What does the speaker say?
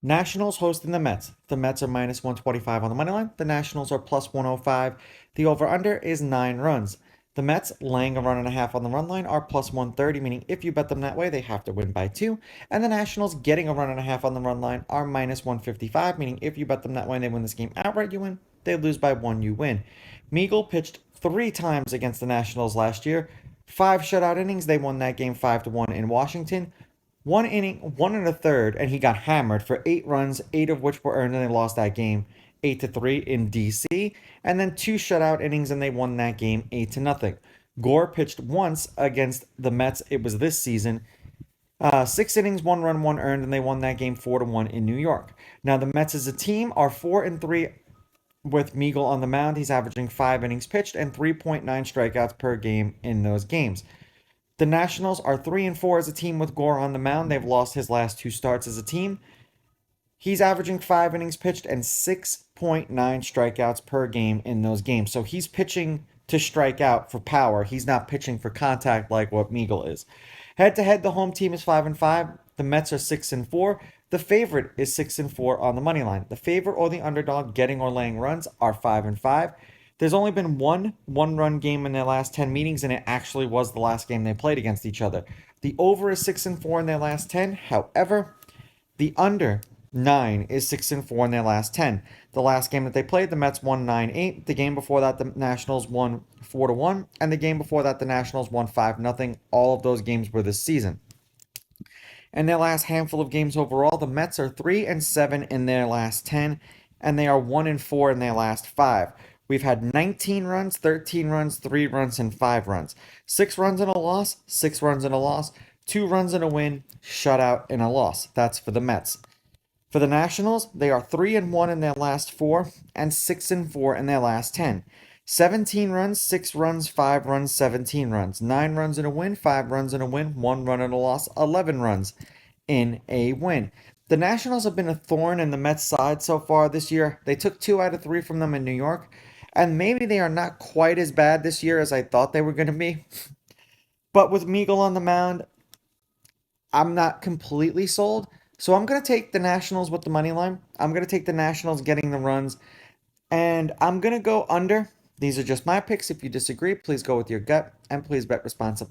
Nationals hosting the Mets. The Mets are minus 125 on the money line. The Nationals are plus 105. The over-under is 9 runs. The Mets, laying a run and a half on the run line, are plus 130, meaning if you bet them that way, they have to win by 2. And the Nationals, getting a run and a half on the run line, are minus 155, meaning if you bet them that way and they win this game outright, you win. They lose by 1, you win. Meagle pitched 3 times against the Nationals last year. 5 shutout innings. They won that game 5-1 in Washington. 1 inning, 1 and a third, and he got hammered for 8 runs, 8 of which were earned, and they lost that game 8-3 in DC. And then 2 shutout innings, and they won that game 8-0. Gore pitched once against the Mets. It was this season. 6 innings, 1 run, 1 earned, and they won that game 4-1 in New York. Now the Mets as a team are 4-3 with Meagle on the mound. He's averaging 5 innings pitched and 3.9 strikeouts per game in those games. The Nationals are 3-4 as a team with Gore on the mound. They've lost his last 2 starts as a team. He's averaging 5 innings pitched and 6.9 strikeouts per game in those games. So he's pitching to strike out for power. He's not pitching for contact like what Meagle is. Head to head, the home team is 5-5. The Mets are 6-4. The favorite is 6-4 on the money line. The favorite or the underdog getting or laying runs are 5-5. There's only been one run game in their last 10 meetings, and it actually was the last game they played against each other. The over is 6-4 in their last 10. However, the under 9 is 6-4 in their last 10. The last game that they played, the Mets won 9-8. The game before that, the Nationals won 4-1. And the game before that, the Nationals won 5-0. All of those games were this season. In their last handful of games overall, the Mets are 3-7 in their last 10, and they are 1-4 in their last 5. We've had 19 runs, 13 runs, 3 runs, and 5 runs. 6 runs and a loss, 6 runs and a loss, 2 runs and a win, shutout and a loss. That's for the Mets. For the Nationals, they are 3-1 in their last 4 and 6-4 in their last 10. 17 runs, 6 runs, 5 runs, 17 runs. 9 runs and a win, 5 runs and a win, 1 run and a loss, 11 runs in a win. The Nationals have been a thorn in the Mets' side so far this year. They took 2 out of 3 from them in New York. And maybe they are not quite as bad this year as I thought they were going to be. But with Meagle on the mound, I'm not completely sold. So I'm going to take the Nationals with the money line. I'm going to take the Nationals getting the runs. And I'm going to go under. These are just my picks. If you disagree, please go with your gut and please bet responsibly.